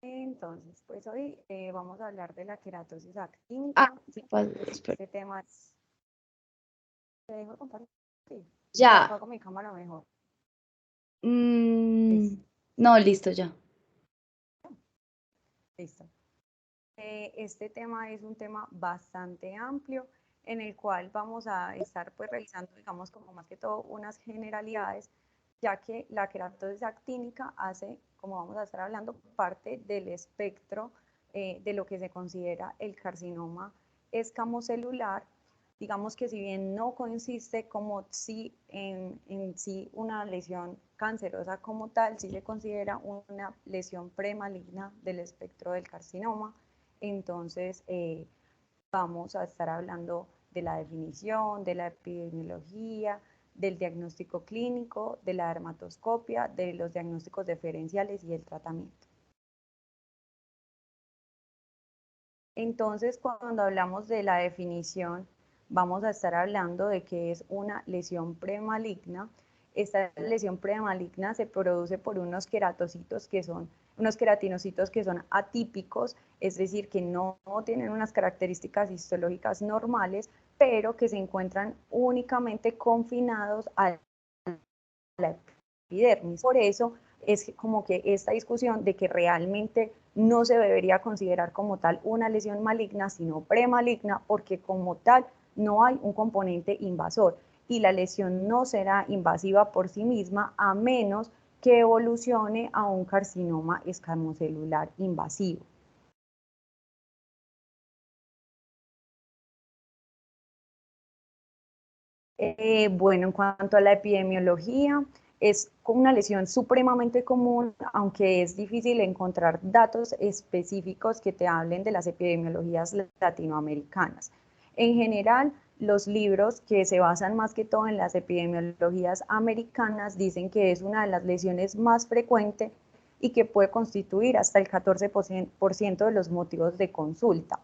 Entonces, pues hoy vamos a hablar de la queratosis Ah, actínica. Sí, espera. este tema es... ¿Te dejo compartir? Sí. O Ya. apago mi cámara mejor. Mm, Listo. no, listo, ya. Listo. Este tema es un tema bastante amplio en el cual vamos a estar pues revisando, digamos, como más que todo unas generalidades, ya que la queratosis actínica hace, como vamos a estar hablando, parte del espectro de lo que se considera el carcinoma escamocelular. Digamos que si bien no consiste como si en sí una lesión cancerosa como tal, sí se considera una lesión premaligna del espectro del carcinoma. Entonces, vamos a estar hablando de la definición, de la epidemiología, del diagnóstico clínico, de la dermatoscopia, de los diagnósticos diferenciales y el tratamiento. Entonces, cuando hablamos de la definición, vamos a estar hablando de que es una lesión premaligna. Esta lesión premaligna se produce por unos queratocitos que son unos queratinocitos que son atípicos, es decir, que no tienen unas características histológicas normales, pero que se encuentran únicamente confinados a la epidermis. Por eso es como que esta discusión de que realmente no se debería considerar como tal una lesión maligna, sino premaligna, porque como tal no hay un componente invasor y la lesión no será invasiva por sí misma a menos que evolucione a un carcinoma escamocelular invasivo. Bueno, en cuanto a la epidemiología, es una lesión supremamente común, aunque es difícil encontrar datos específicos que te hablen de las epidemiologías latinoamericanas. En general, los libros que se basan más que todo en las epidemiologías americanas dicen que es una de las lesiones más frecuentes y que puede constituir hasta el 14% de los motivos de consulta.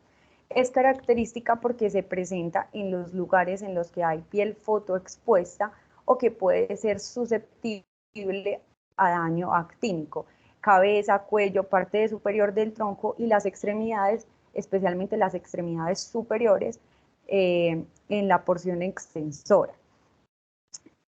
Es característica porque se presenta en los lugares en los que hay piel fotoexpuesta o que puede ser susceptible a daño actínico. Cabeza, cuello, parte superior del tronco y las extremidades, especialmente las extremidades superiores, en la porción extensora.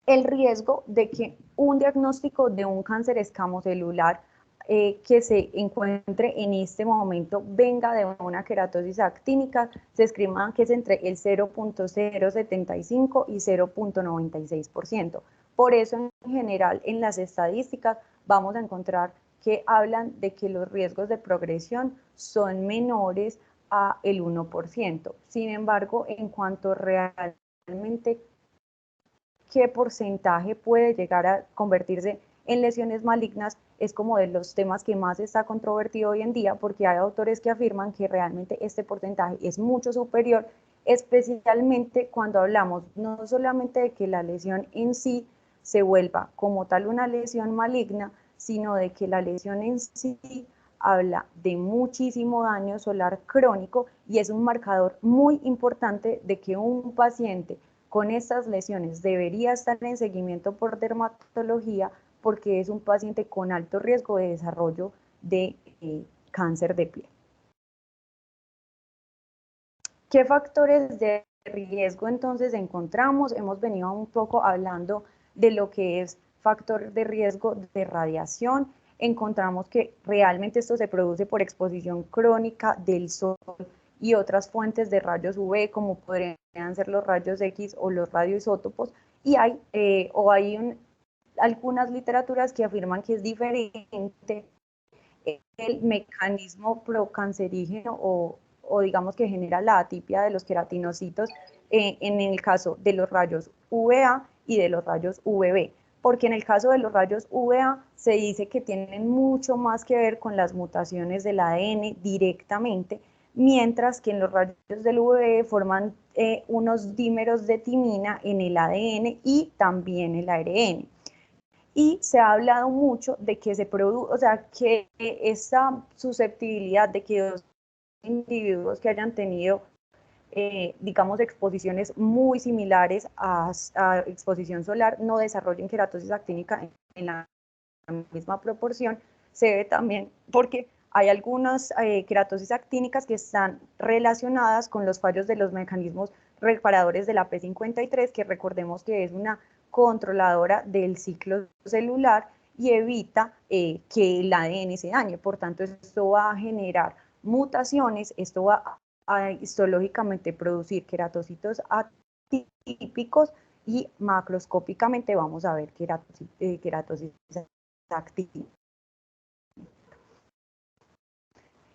El riesgo de que un diagnóstico de un cáncer escamocelular que se encuentre en este momento venga de una queratosis actínica, se estima que es entre el 0.075 y 0.96%. Por eso, en general, en las estadísticas vamos a encontrar que hablan de que los riesgos de progresión son menores a el 1%. Sin embargo, en cuanto realmente qué porcentaje puede llegar a convertirse en lesiones malignas es como de los temas que más está controvertido hoy en día, porque hay autores que afirman que realmente este porcentaje es mucho superior, especialmente cuando hablamos no solamente de que la lesión en sí se vuelva como tal una lesión maligna, sino de que la lesión en sí habla de muchísimo daño solar crónico y es un marcador muy importante de que un paciente con estas lesiones debería estar en seguimiento por dermatología porque es un paciente con alto riesgo de desarrollo de cáncer de piel. ¿Qué factores de riesgo entonces encontramos? Hemos venido un poco hablando de lo que es factor de riesgo de radiación. Encontramos que realmente esto se produce por exposición crónica del sol y otras fuentes de rayos UV, como podrían ser los rayos X o los radioisótopos, y hay algunas literaturas que afirman que es diferente el mecanismo procancerígeno o digamos que genera la atipia de los queratinocitos en el caso de los rayos UVA y de los rayos UVB, porque en el caso de los rayos UVA se dice que tienen mucho más que ver con las mutaciones del ADN directamente, mientras que en los rayos del UVB forman unos dímeros de timina en el ADN y también el ARN. Y se ha hablado mucho de que se produce, o sea, que esa susceptibilidad de que dos individuos que hayan tenido, digamos, exposiciones muy similares a exposición solar no desarrollen queratosis actínica en la misma proporción, se ve también porque Hay algunas queratosis actínicas que están relacionadas con los fallos de los mecanismos reparadores de la P53, que recordemos que es una controladora del ciclo celular y evita que el ADN se dañe. Por tanto, esto va a generar mutaciones, esto va a histológicamente producir queratocitos atípicos y macroscópicamente vamos a ver queratosis activa.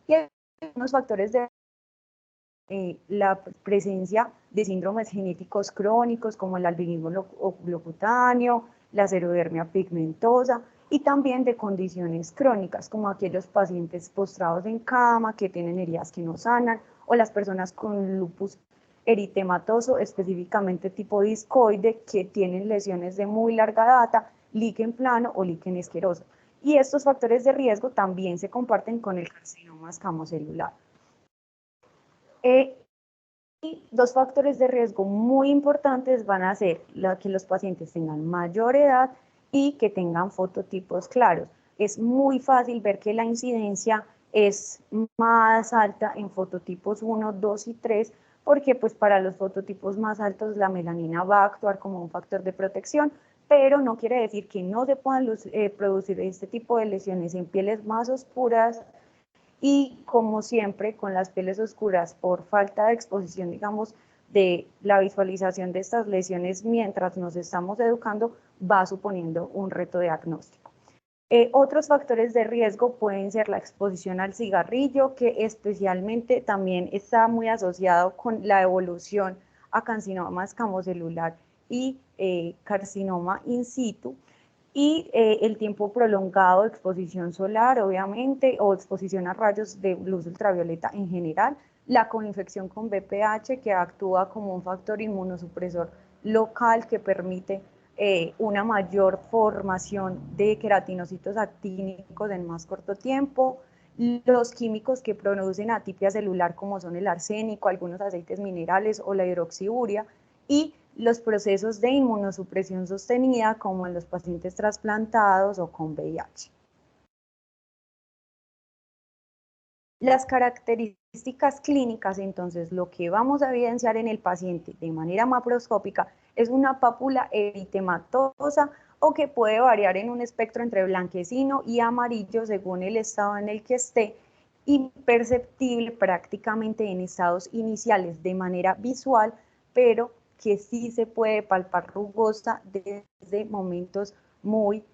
Y hay unos factores de la presencia de síndromes genéticos crónicos como el albinismo oculocutáneo, la xerodermia pigmentosa y también de condiciones crónicas como aquellos pacientes postrados en cama que tienen heridas que no sanan o las personas con lupus eritematoso, específicamente tipo discoide, que tienen lesiones de muy larga data, líquen plano o líquen esqueroso. Y estos factores de riesgo también se comparten con el carcinoma escamocelular. Y dos factores de riesgo muy importantes van a ser que los pacientes tengan mayor edad y que tengan fototipos claros. Es muy fácil ver que la incidencia es más alta en fototipos 1, 2 y 3, porque pues para los fototipos más altos la melanina va a actuar como un factor de protección, pero no quiere decir que no se puedan producir este tipo de lesiones en pieles más oscuras y como siempre con las pieles oscuras por falta de exposición, digamos, de la visualización de estas lesiones mientras nos estamos educando, va suponiendo un reto diagnóstico. Otros factores de riesgo pueden ser la exposición al cigarrillo, que especialmente también está muy asociado con la evolución a carcinoma escamocelular y carcinoma in situ, y el tiempo prolongado de exposición solar, obviamente, o exposición a rayos de luz ultravioleta en general, la coinfección con VPH, que actúa como un factor inmunosupresor local que permite una mayor formación de queratinocitos actínicos en más corto tiempo, los químicos que producen atipia celular como son el arsénico, algunos aceites minerales o la hidroxiuria, y los procesos de inmunosupresión sostenida como en los pacientes trasplantados o con VIH. Las características clínicas, entonces, lo que vamos a evidenciar en el paciente de manera macroscópica es una pápula eritematosa o que puede variar en un espectro entre blanquecino y amarillo según el estado en el que esté, imperceptible prácticamente en estados iniciales de manera visual, pero que sí se puede palpar rugosa desde momentos muy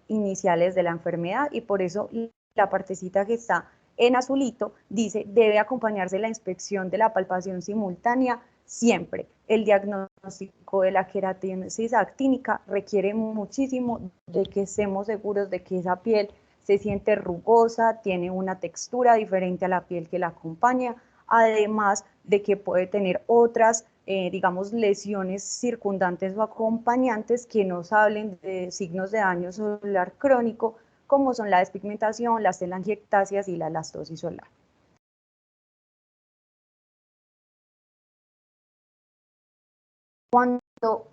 iniciales de la enfermedad, y por eso la partecita que está en azulito dice debe acompañarse la inspección de la palpación simultánea siempre. El diagnóstico de la queratosis actínica requiere muchísimo de que estemos seguros de que esa piel se siente rugosa, tiene una textura diferente a la piel que la acompaña, además de que puede tener otras, digamos, lesiones circundantes o acompañantes que nos hablen de signos de daño solar crónico, como son la despigmentación, las telangiectasias y la elastosis solar. Cuando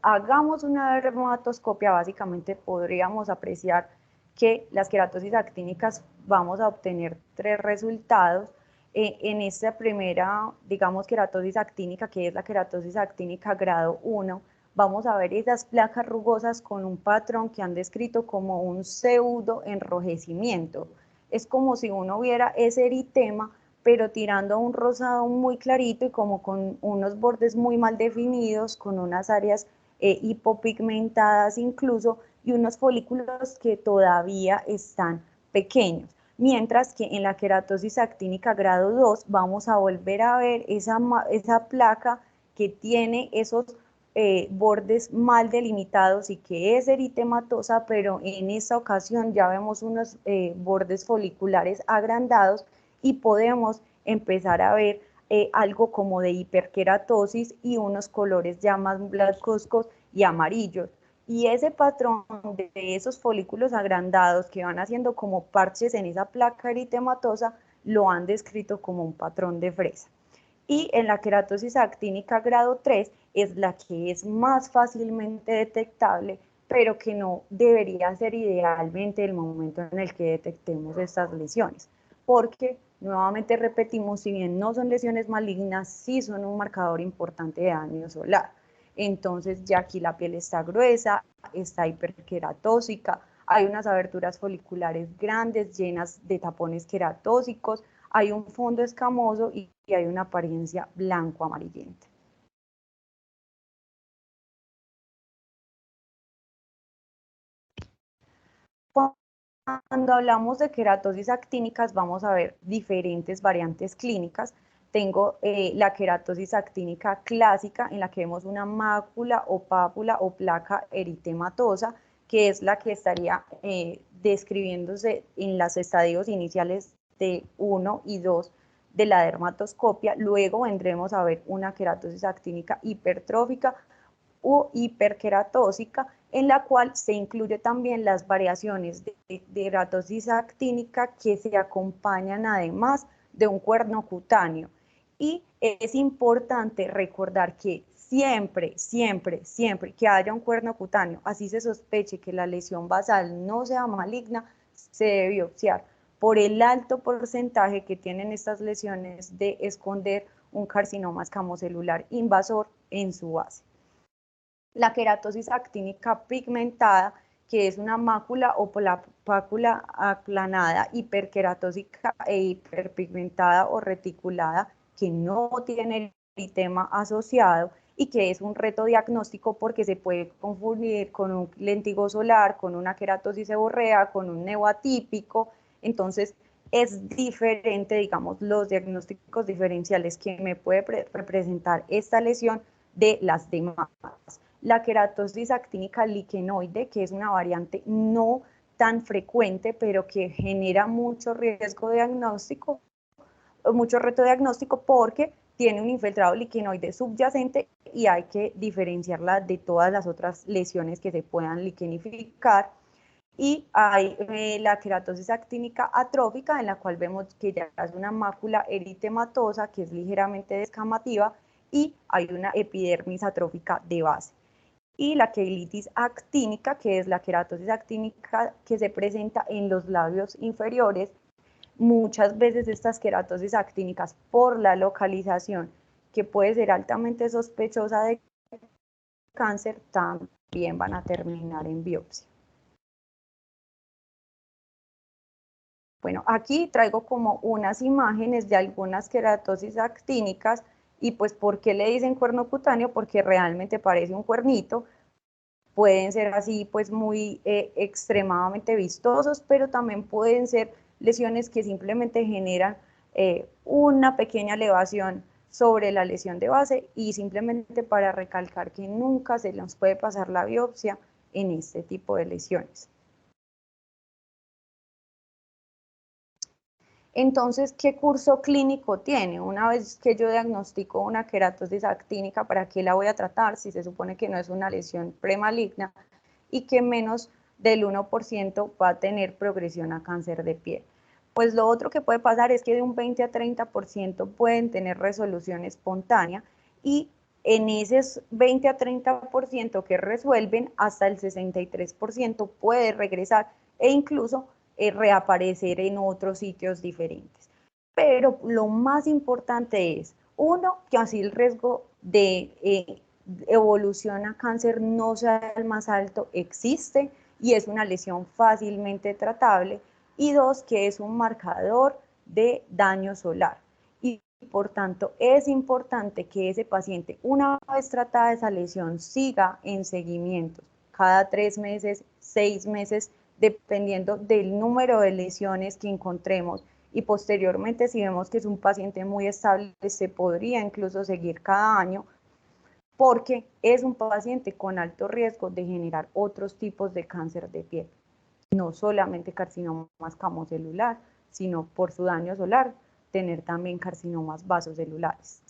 hagamos una dermatoscopia, básicamente podríamos apreciar que las queratosis actínicas vamos a obtener tres resultados. En esta primera, digamos, queratosis actínica, que es la queratosis actínica grado 1, vamos a ver esas placas rugosas con un patrón que han descrito como un pseudo enrojecimiento. Es como si uno viera ese eritema, pero tirando a un rosado muy clarito y como con unos bordes muy mal definidos, con unas áreas hipopigmentadas incluso, y unos folículos que todavía están pequeños. Mientras que en la queratosis actínica grado 2 vamos a volver a ver esa placa que tiene esos bordes mal delimitados y que es eritematosa, pero en esta ocasión ya vemos unos bordes foliculares agrandados y podemos empezar a ver algo como de hiperkeratosis y unos colores ya más blancuzcos y amarillos. Y ese patrón de esos folículos agrandados que van haciendo como parches en esa placa eritematosa lo han descrito como un patrón de fresa. Y en la queratosis actínica grado 3 es la que es más fácilmente detectable, pero que no debería ser idealmente el momento en el que detectemos estas lesiones. porque nuevamente repetimos, si bien no son lesiones malignas, sí son un marcador importante de daño solar. Entonces ya aquí la piel está gruesa, está hiperqueratósica, hay unas aberturas foliculares grandes llenas de tapones queratósicos, hay un fondo escamoso y hay una apariencia blanco-amarillenta. Cuando hablamos de queratosis actínicas, vamos a ver diferentes variantes clínicas. Tengo la queratosis actínica clásica, en la que vemos una mácula o pápula o placa eritematosa, que es la que estaría describiéndose en los estadios iniciales de 1 y 2 de la dermatoscopia. Luego vendremos a ver una queratosis actínica hipertrófica o hiperqueratósica, en la cual se incluye también las variaciones de queratosis actínica que se acompañan además de un cuerno cutáneo. Y es importante recordar que siempre que haya un cuerno cutáneo, así se sospeche que la lesión basal no sea maligna, se debe biopsiar por el alto porcentaje que tienen estas lesiones de esconder un carcinoma escamocelular invasor en su base. La queratosis actínica pigmentada, que es una mácula o pácula aplanada, hiperqueratósica e hiperpigmentada o reticulada, que no tiene eritema asociado y que es un reto diagnóstico porque se puede confundir con un lentigo solar, con una queratosis seborrea, con un neoatípico. Entonces es diferente, digamos, los diagnósticos diferenciales que me puede representar esta lesión de las demás. La queratosis actínica liquenoide, que es una variante no tan frecuente, pero que genera mucho riesgo diagnóstico, mucho reto diagnóstico porque tiene un infiltrado liquenoide subyacente y hay que diferenciarla de todas las otras lesiones que se puedan liquenificar. Y hay la queratosis actínica atrófica, en la cual vemos que ya es una mácula eritematosa que es ligeramente descamativa y hay una epidermis atrófica de base. Y la queratitis actínica, que es la queratosis actínica que se presenta en los labios inferiores. Muchas veces estas queratosis actínicas, por la localización, que puede ser altamente sospechosa de cáncer, también van a terminar en biopsia. Bueno, aquí traigo como unas imágenes de algunas queratosis actínicas y pues ¿por qué le dicen cuerno cutáneo? Porque realmente parece un cuernito. Pueden ser así pues muy extremadamente vistosos, pero también pueden ser lesiones que simplemente generan una pequeña elevación sobre la lesión de base y simplemente para recalcar que nunca se nos puede pasar la biopsia en este tipo de lesiones. Entonces, ¿qué curso clínico tiene? Una vez que yo diagnostico una queratosis actínica, ¿para qué la voy a tratar si se supone que no es una lesión premaligna y que menos del 1% va a tener progresión a cáncer de piel? Pues lo otro que puede pasar es que de un 20 a 30% pueden tener resolución espontánea y en ese 20 a 30% que resuelven, hasta el 63% puede regresar e incluso reaparecer en otros sitios diferentes. Pero lo más importante es, uno, que así el riesgo de evolución a cáncer no sea el más alto, existe y es una lesión fácilmente tratable, y dos, que es un marcador de daño solar. Y por tanto, es importante que ese paciente, una vez tratada esa lesión, siga en seguimiento cada 3 meses, 6 meses, dependiendo del número de lesiones que encontremos. Y posteriormente, si vemos que es un paciente muy estable, se podría incluso seguir cada año, porque es un paciente con alto riesgo de generar otros tipos de cáncer de piel, no solamente carcinoma escamocelular, sino por su daño solar, tener también carcinomas vasocelulares.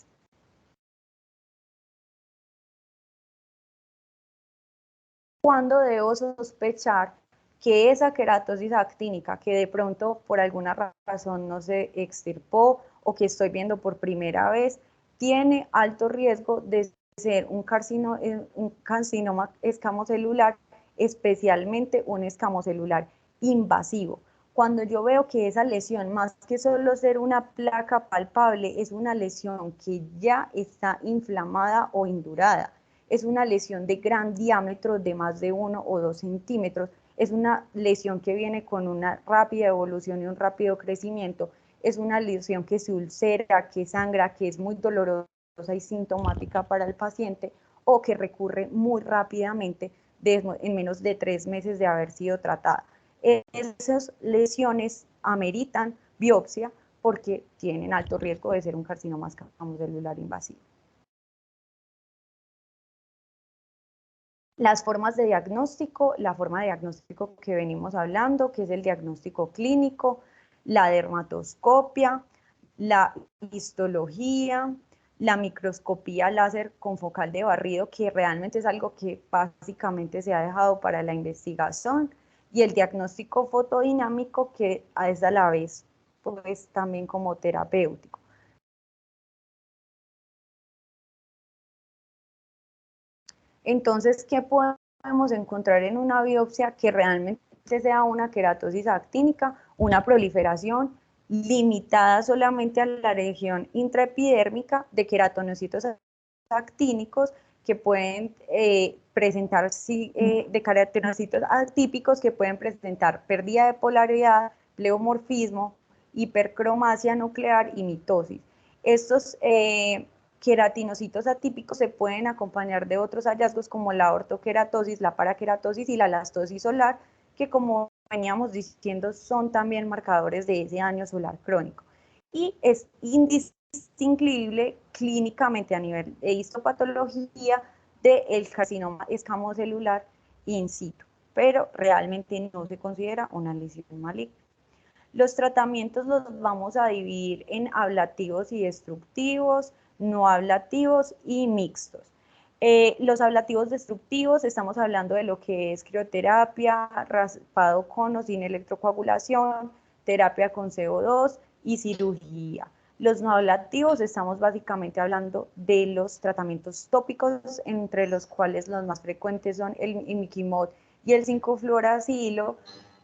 ¿Cuándo debo sospechar que esa queratosis actínica, que de pronto por alguna razón no se extirpó o que estoy viendo por primera vez, tiene alto riesgo de ser un carcinoma escamocelular, especialmente un escamocelular invasivo? Cuando yo veo que esa lesión, más que solo ser una placa palpable, es una lesión que ya está inflamada o indurada, es una lesión de gran diámetro de más de 1 o 2 centímetros, es una lesión que viene con una rápida evolución y un rápido crecimiento, es una lesión que se ulcera, que sangra, que es muy dolorosa y sintomática para el paciente, o que recurre muy rápidamente en menos de 3 meses de haber sido tratada. Esas lesiones ameritan biopsia porque tienen alto riesgo de ser un carcinoma escamocelular invasivo. Las formas de diagnóstico, la forma de diagnóstico que venimos hablando, que es el diagnóstico clínico, la dermatoscopia, la histología, la microscopía láser con focal de barrido, que realmente es algo que básicamente se ha dejado para la investigación, y el diagnóstico fotodinámico, que es a la vez pues también como terapéutico. Entonces, ¿qué podemos encontrar en una biopsia que realmente sea una queratosis actínica, una proliferación limitada solamente a la región intraepidérmica de queratonocitos actínicos que pueden presentar, de queratonocitos atípicos que pueden presentar pérdida de polaridad, pleomorfismo, hipercromasia nuclear y mitosis. Estos queratinocitos atípicos se pueden acompañar de otros hallazgos como la ortoqueratosis, la paraqueratosis y la elastosis solar, que como veníamos diciendo son también marcadores de ese daño solar crónico. Y es indistinguible clínicamente a nivel de histopatología del carcinoma escamocelular in situ, pero realmente no se considera una lesión maligna. Los tratamientos los vamos a dividir en ablativos y destructivos, no ablativos y mixtos. Los ablativos destructivos, estamos hablando de lo que es crioterapia, raspado con o sin electrocoagulación, terapia con CO2 y cirugía. Los no ablativos, estamos básicamente hablando de los tratamientos tópicos, entre los cuales los más frecuentes son el imiquimod y el 5-fluoracilo,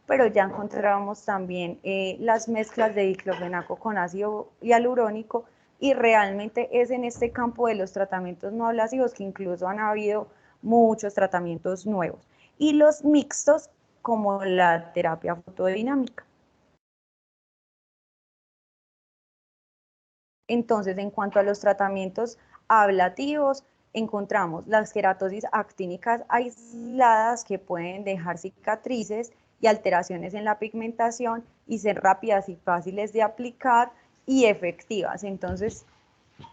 pero ya encontramos también las mezclas de diclofenaco con ácido hialurónico, y realmente es en este campo de los tratamientos no ablasivos que incluso han habido muchos tratamientos nuevos. Y los mixtos, como la terapia fotodinámica. Entonces, en cuanto a los tratamientos ablativos, encontramos las queratosis actínicas aisladas que pueden dejar cicatrices y alteraciones en la pigmentación y ser rápidas y fáciles de aplicar y efectivas. Entonces,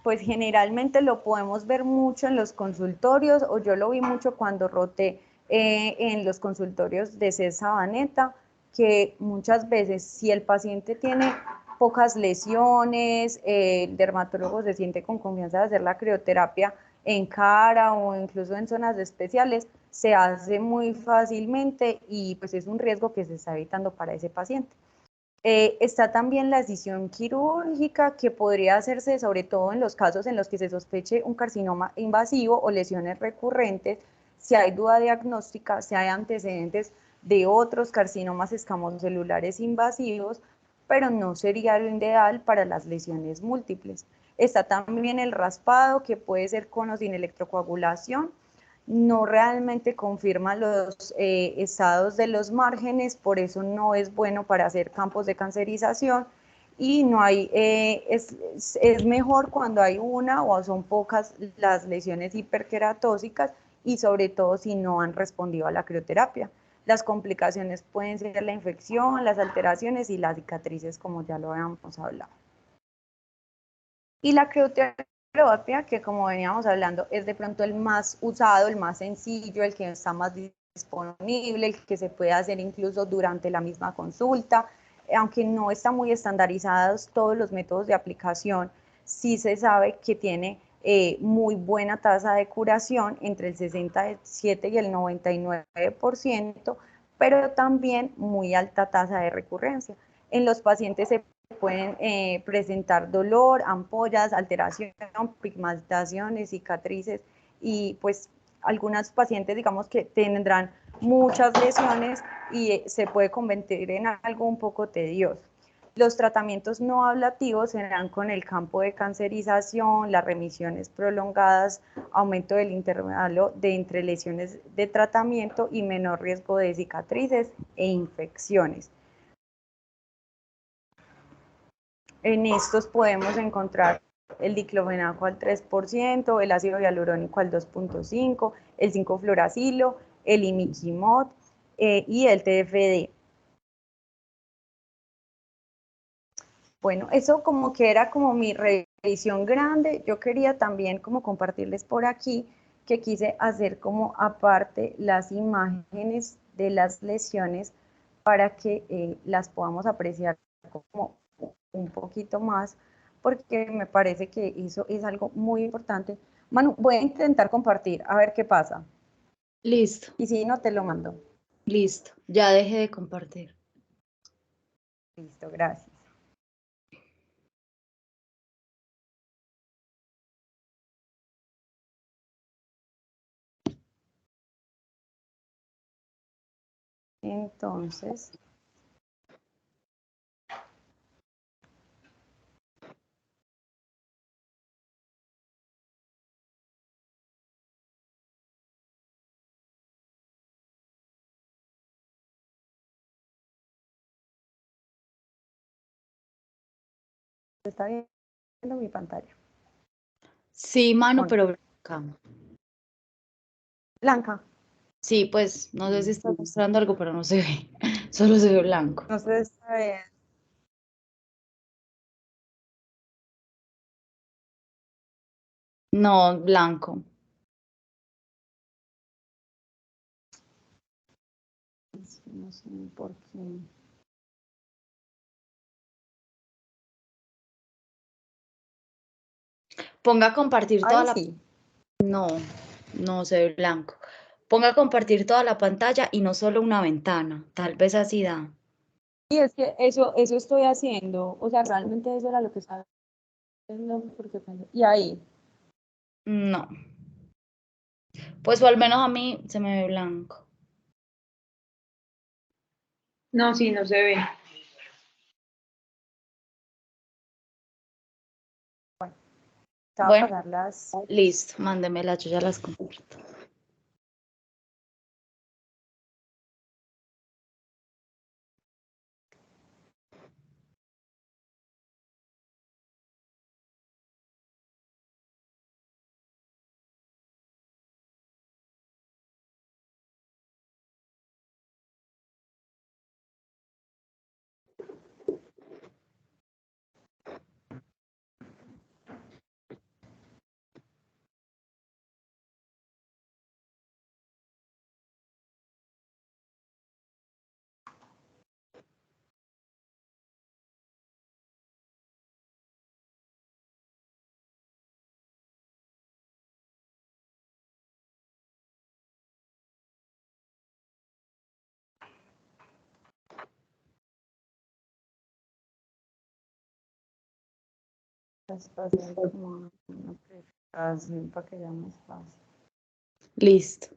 pues generalmente lo podemos ver mucho en los consultorios, o yo lo vi mucho cuando roté en los consultorios de CES Sabaneta, que muchas veces si el paciente tiene pocas lesiones, el dermatólogo se siente con confianza de hacer la crioterapia en cara o incluso en zonas especiales, se hace muy fácilmente y pues es un riesgo que se está evitando para ese paciente. Está también la decisión quirúrgica, que podría hacerse sobre todo en los casos en los que se sospeche un carcinoma invasivo o lesiones recurrentes, si hay duda diagnóstica, si hay antecedentes de otros carcinomas escamocelulares invasivos, pero no sería lo ideal para las lesiones múltiples. Está también el raspado, que puede ser con o sin electrocoagulación, no realmente confirma los estados de los márgenes, por eso no es bueno para hacer campos de cancerización, y no hay, es mejor cuando hay una o son pocas las lesiones hiperqueratósicas, y sobre todo si no han respondido a la crioterapia. Las complicaciones pueden ser la infección, las alteraciones y las cicatrices, como ya lo habíamos hablado. Y la crioterapia, que como veníamos hablando, es de pronto el más usado, el más sencillo, el que está más disponible, el que se puede hacer incluso durante la misma consulta, aunque no están muy estandarizados todos los métodos de aplicación, sí se sabe que tiene muy buena tasa de curación, entre el 67 y el 99%, pero también muy alta tasa de recurrencia. En los pacientes se pueden presentar dolor, ampollas, alteración, pigmentaciones, cicatrices, y pues algunas pacientes digamos que tendrán muchas lesiones y se puede convertir en algo un poco tedioso. Los tratamientos no ablativos serán con el campo de cancerización, las remisiones prolongadas, aumento del intervalo de entre lesiones de tratamiento y menor riesgo de cicatrices e infecciones. En estos podemos encontrar el diclofenaco al 3%, el ácido hialurónico al 2.5%, el 5-fluoracilo, el imiquimod y el TFD. Bueno, eso como que era como mi revisión grande. Yo quería también como compartirles por aquí que quise hacer como aparte las imágenes de las lesiones para que las podamos apreciar como un poquito más, porque me parece que eso es algo muy importante. Manu, voy a intentar compartir, a ver qué pasa. Listo, Y si no, te lo mando. listo. Ya dejé de compartir. Listo, gracias. Entonces, ¿está viendo mi pantalla? Sí, Manu, Bueno, pero blanca. blanca. Sí, pues no sé si está mostrando algo, pero no se ve. Solo se ve blanco. No sé, está bien. No, blanco. No sé por qué. Ponga a compartir toda Ahí la... sí. No, no se ve blanco. Ponga a compartir toda la pantalla y no solo una ventana. Tal vez así da. Y es que eso estoy haciendo. O sea, realmente eso era lo que estaba haciendo. Porque, y ahí. No. Pues o al menos a mí se me ve blanco. No, sí, no se ve. Te voy a Bueno, pasar las. listo. Mándemela, yo ya las comparto. Espacio como una presentación para que haya más espacio. Listo.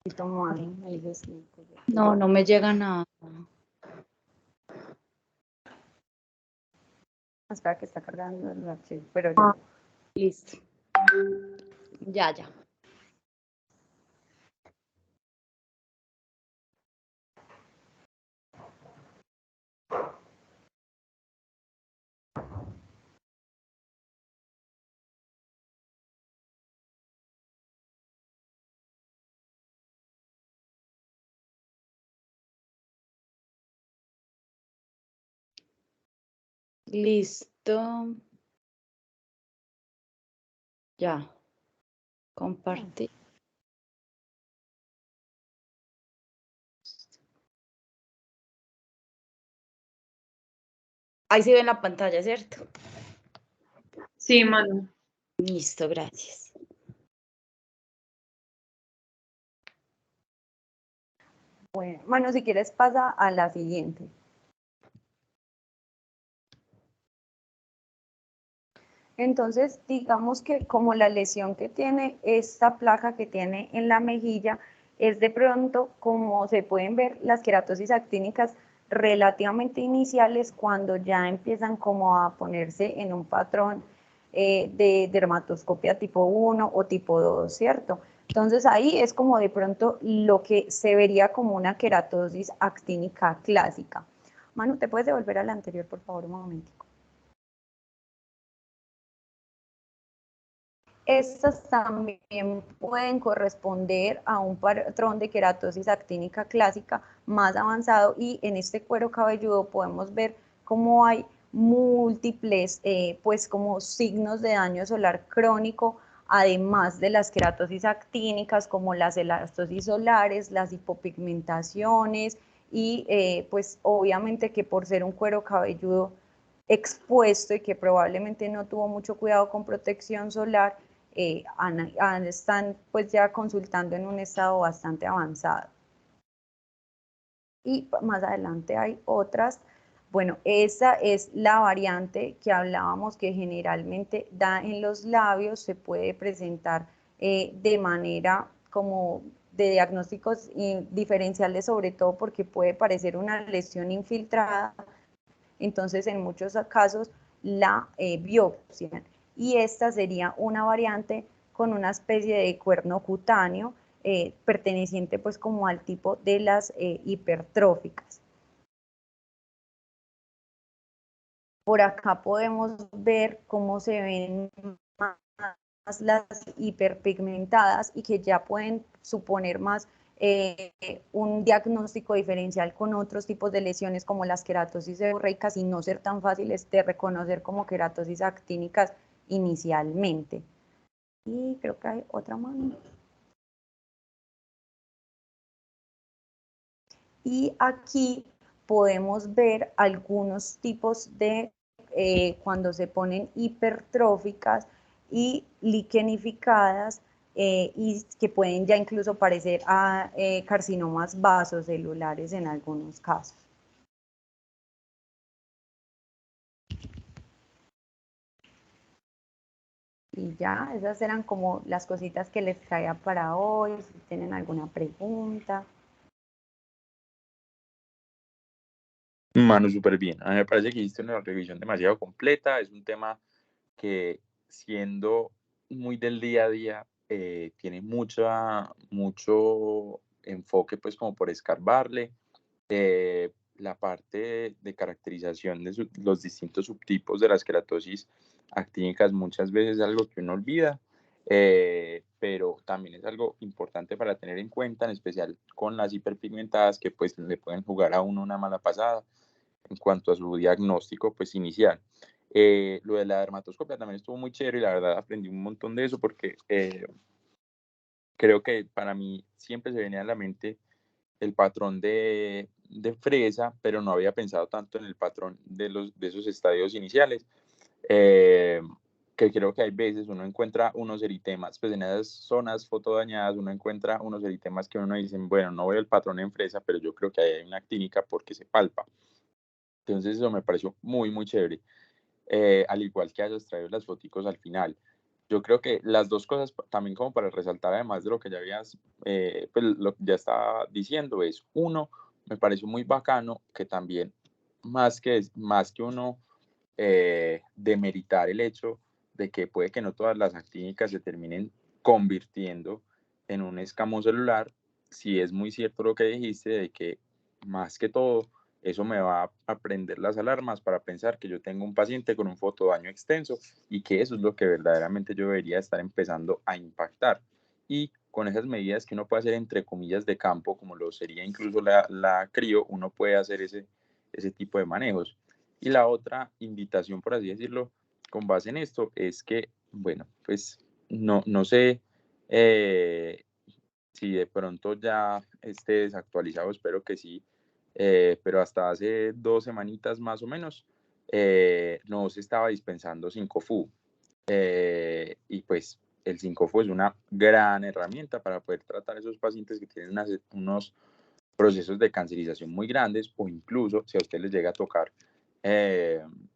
Y tomar, ahí les digo. No, no me llega nada. Espera que está cargando el archivo, pero ya. Listo. Ya, ya. Listo. Ya. Compartí. Ahí se ve en la pantalla, ¿cierto? Sí, Manu. Listo, gracias. Bueno, Manu, si quieres pasa a la siguiente. Entonces, digamos que como la lesión que tiene esta placa que tiene en la mejilla es de pronto, como se pueden ver, las queratosis actínicas relativamente iniciales cuando ya empiezan como a ponerse en un patrón de dermatoscopia tipo 1 o tipo 2, ¿cierto? Entonces ahí es como de pronto lo que se vería como una queratosis actínica clásica. Manu, ¿te puedes devolver a la anterior, por favor, un momentico? Estas también pueden corresponder a un patrón de queratosis actínica clásica más avanzado y en este cuero cabelludo podemos ver cómo hay múltiples, pues como signos de daño solar crónico, además de las queratosis actínicas como las elastosis solares, las hipopigmentaciones y pues obviamente que por ser un cuero cabelludo expuesto y que probablemente no tuvo mucho cuidado con protección solar, están pues ya consultando en un estado bastante avanzado. Y más adelante hay otras. Bueno, esa es la variante que hablábamos que generalmente da en los labios, se puede presentar de manera como de diagnósticos diferenciales, sobre todo porque puede parecer una lesión infiltrada, entonces en muchos casos la biopsian. Y esta sería una variante con una especie de cuerno cutáneo perteneciente pues como al tipo de las hipertróficas. Por acá podemos ver cómo se ven más las hiperpigmentadas y que ya pueden suponer más un diagnóstico diferencial con otros tipos de lesiones como las queratosis seborreicas y no ser tan fáciles de reconocer como queratosis actínicas inicialmente. Y creo que hay otra mano. Y aquí podemos ver algunos tipos de cuando se ponen hipertróficas y liquenificadas y que pueden ya incluso parecer a carcinomas vasocelulares en algunos casos. Y ya, esas eran como las cositas que les traía para hoy, si tienen alguna pregunta. Manu, súper bien. A mí me parece que hiciste una revisión demasiado completa. Es un tema que, siendo muy del día a día, tiene mucho enfoque, pues, como por escarbarle. La parte de caracterización de los distintos subtipos de las queratosis actínicas muchas veces es algo que uno olvida, pero también es algo importante para tener en cuenta, en especial con las hiperpigmentadas que pues le pueden jugar a uno una mala pasada en cuanto a su diagnóstico pues inicial. Lo de la dermatoscopia también estuvo muy chévere y la verdad aprendí un montón de eso porque creo que para mí siempre se venía a la mente el patrón de fresa, pero no había pensado tanto en el patrón de esos estadios iniciales, eh, que creo que hay veces uno encuentra unos eritemas, pues en esas zonas fotodañadas uno encuentra unos eritemas que uno dice, bueno, no veo el patrón en fresa, pero yo creo que ahí hay una actínica porque se palpa. Entonces eso me pareció muy chévere, al igual que hayas traído las foticos al final. Yo creo que las dos cosas, también como para resaltar, además de lo que ya habías, pues lo que ya estaba diciendo, es uno, me pareció muy bacano que también, más que uno demeritar el hecho de que puede que no todas las actínicas se terminen convirtiendo en un escamón celular, sí es muy cierto lo que dijiste de que más que todo eso me va a prender las alarmas para pensar que yo tengo un paciente con un fotodaño extenso y que eso es lo que verdaderamente yo debería estar empezando a impactar. Y con esas medidas que uno puede hacer entre comillas de campo, como lo sería incluso la crío, uno puede hacer ese tipo de manejos. Y la otra invitación, por así decirlo, con base en esto, es que, bueno, pues no sé si de pronto ya esté desactualizado, espero que sí, pero hasta hace 2 semanitas más o menos no se estaba dispensando 5FU. y pues el 5FU es una gran herramienta para poder tratar a esos pacientes que tienen unos procesos de cancerización muy grandes, o incluso si a usted les llega a tocar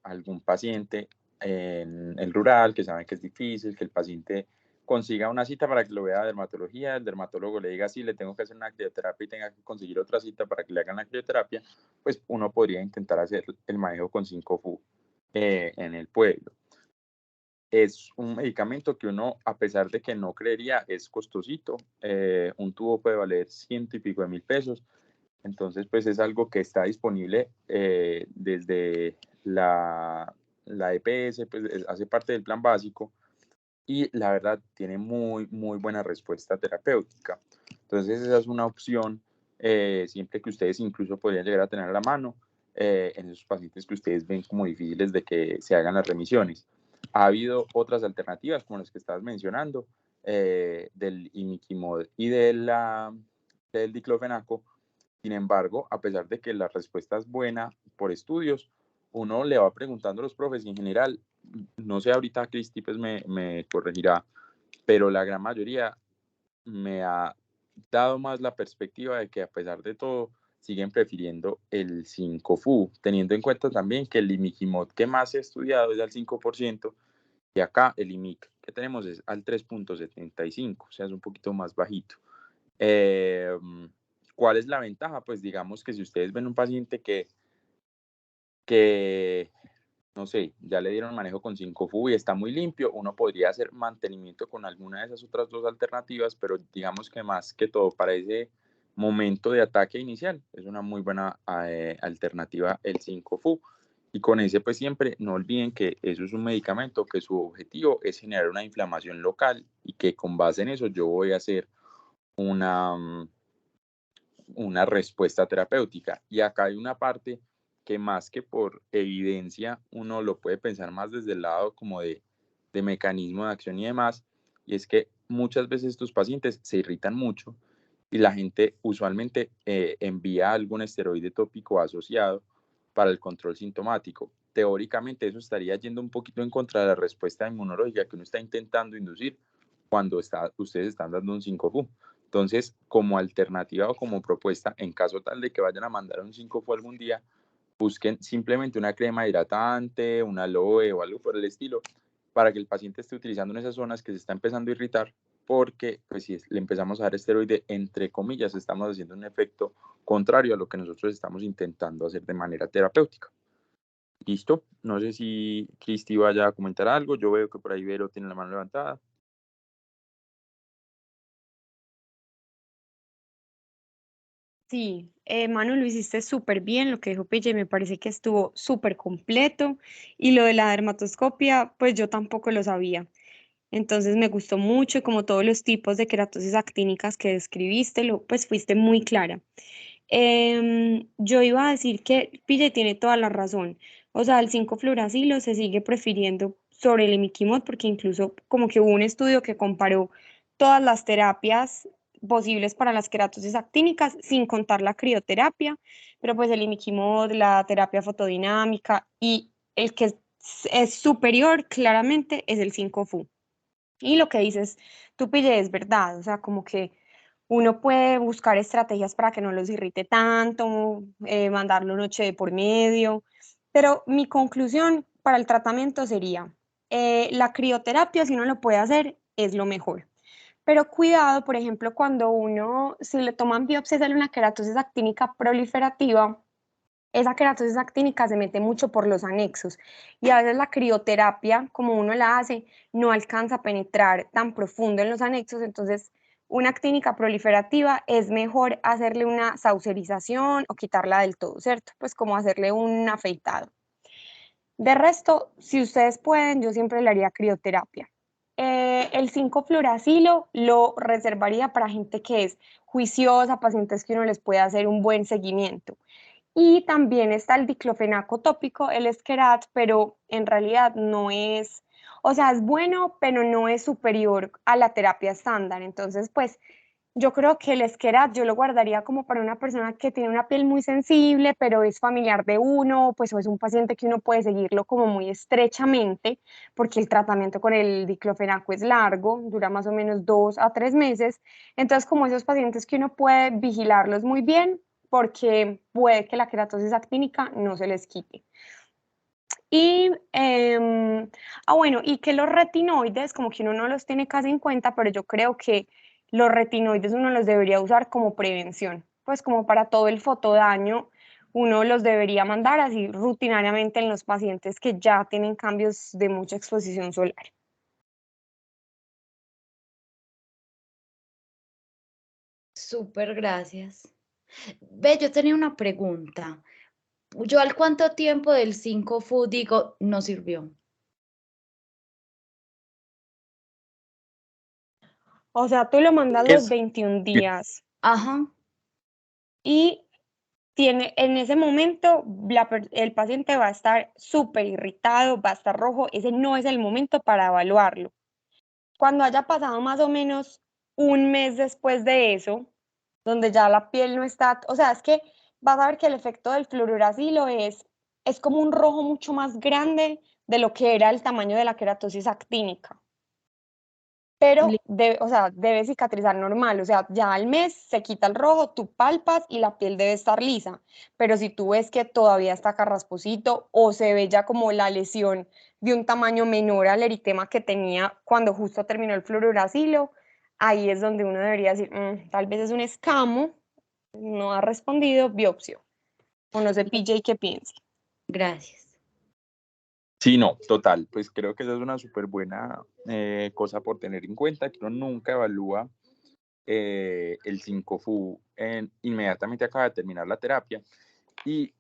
algún paciente en el rural, que saben que es difícil, que el paciente consiga una cita para que lo vea a dermatología, el dermatólogo le diga, sí, le tengo que hacer una crioterapia y tenga que conseguir otra cita para que le hagan la crioterapia, pues uno podría intentar hacer el manejo con 5FU en el pueblo. Es un medicamento que uno, a pesar de que no creería, es costosito. Un tubo puede valer 100 y pico de mil pesos. Entonces, pues es algo que está disponible desde la EPS, pues hace parte del plan básico, y la verdad tiene muy, muy buena respuesta terapéutica. Entonces, esa es una opción siempre que ustedes incluso podrían llegar a tener a la mano en esos pacientes que ustedes ven como difíciles de que se hagan las remisiones. Ha habido otras alternativas, como las que estabas mencionando, del imiquimod y del diclofenaco. Sin embargo, a pesar de que la respuesta es buena por estudios, uno le va preguntando a los profes y en general, no sé, ahorita Cristi pues me corregirá, pero la gran mayoría me ha dado más la perspectiva de que a pesar de todo siguen prefiriendo el 5FU, teniendo en cuenta también que el imiquimod que más se ha estudiado es al 5%, y acá el IMIC que tenemos es al 3.75, o sea, es un poquito más bajito. ¿Cuál es la ventaja? Pues digamos que si ustedes ven un paciente que no sé, ya le dieron manejo con 5FU y está muy limpio, uno podría hacer mantenimiento con alguna de esas otras dos alternativas, pero digamos que más que todo para ese momento de ataque inicial es una muy buena alternativa el 5FU. Y con ese pues siempre no olviden que eso es un medicamento que su objetivo es generar una inflamación local y que con base en eso yo voy a hacer una respuesta terapéutica. Y acá hay una parte que más que por evidencia, uno lo puede pensar más desde el lado como de mecanismo de acción y demás, y es que muchas veces estos pacientes se irritan mucho y la gente usualmente envía algún esteroide tópico asociado para el control sintomático. Teóricamente eso estaría yendo un poquito en contra de la respuesta inmunológica que uno está intentando inducir cuando ustedes están dando un 5FU. Entonces, como alternativa o como propuesta, en caso tal de que vayan a mandar un 5FU algún día, busquen simplemente una crema hidratante, un aloe o algo por el estilo, para que el paciente esté utilizando en esas zonas que se está empezando a irritar, porque pues, si le empezamos a dar esteroide, entre comillas, estamos haciendo un efecto contrario a lo que nosotros estamos intentando hacer de manera terapéutica. ¿Listo? No sé si Cristi vaya a comentar algo. Yo veo que por ahí Vero tiene la mano levantada. Sí, Manu, lo hiciste súper bien, lo que dijo Pille me parece que estuvo súper completo y lo de la dermatoscopia, pues yo tampoco lo sabía. Entonces me gustó mucho y como todos los tipos de queratosis actínicas que describiste, pues fuiste muy clara. Yo iba a decir que Pille tiene toda la razón. O sea, el 5-fluoracilo se sigue prefiriendo sobre el imiquimod porque incluso como que hubo un estudio que comparó todas las terapias posibles para las queratosis actínicas sin contar la crioterapia, pero pues el imiquimod, la terapia fotodinámica y el que es superior claramente es el 5FU. Y lo que dices, tú Pille, es verdad, o sea, como que uno puede buscar estrategias para que no los irrite tanto, mandarlo noche de por medio, pero mi conclusión para el tratamiento sería, la crioterapia, si uno lo puede hacer, es lo mejor. Pero cuidado, por ejemplo, cuando uno, si le toman biopsia y sale una queratosis actínica proliferativa, esa queratosis actínica se mete mucho por los anexos y a veces la crioterapia, como uno la hace, no alcanza a penetrar tan profundo en los anexos, entonces una actínica proliferativa es mejor hacerle una saucerización o quitarla del todo, ¿cierto? Pues como hacerle un afeitado. De resto, si ustedes pueden, yo siempre le haría crioterapia. El 5-fluoracilo lo reservaría para gente que es juiciosa, pacientes que uno les puede hacer un buen seguimiento. Y también está el diclofenaco tópico, el Esquerat, pero en realidad no es, o sea, es bueno, pero no es superior a la terapia estándar. Entonces, pues Yo creo que el Esquerat yo lo guardaría como para una persona que tiene una piel muy sensible, pero es familiar de uno, pues o es un paciente que uno puede seguirlo como muy estrechamente, porque el tratamiento con el diclofenaco es largo, dura más o menos 2 a 3 meses. Entonces, como esos pacientes que uno puede vigilarlos muy bien, porque puede que la queratosis actínica no se les quite. Y, bueno, y que los retinoides, como que uno no los tiene casi en cuenta, pero yo creo que los retinoides uno los debería usar como prevención, pues como para todo el fotodaño, uno los debería mandar así rutinariamente en los pacientes que ya tienen cambios de mucha exposición solar. Súper, gracias. Ve, yo tenía una pregunta. Yo al cuánto tiempo del 5FU digo, no sirvió. O sea, tú lo mandas los Es 21 días Ajá. y en ese momento el paciente va a estar súper irritado, va a estar rojo, ese no es el momento para evaluarlo. Cuando haya pasado más o menos un mes después de eso, donde ya la piel no está, o sea, es que vas a ver que el efecto del fluoruracilo es como un rojo mucho más grande de lo que era el tamaño de la queratosis actínica. Pero, o sea, debe cicatrizar normal, o sea, ya al mes se quita el rojo, tú palpas y la piel debe estar lisa. Pero si tú ves que todavía está carrasposito o se ve ya como la lesión de un tamaño menor al eritema que tenía cuando justo terminó el fluoruracilo, ahí es donde uno debería decir, tal vez es un escamo, no ha respondido, biopsio. O no sé, PJ, ¿qué piensa? Gracias. Sí, no, total. Pues creo que esa es una súper buena cosa por tener en cuenta, que uno nunca evalúa el 5FU inmediatamente acaba de terminar la terapia y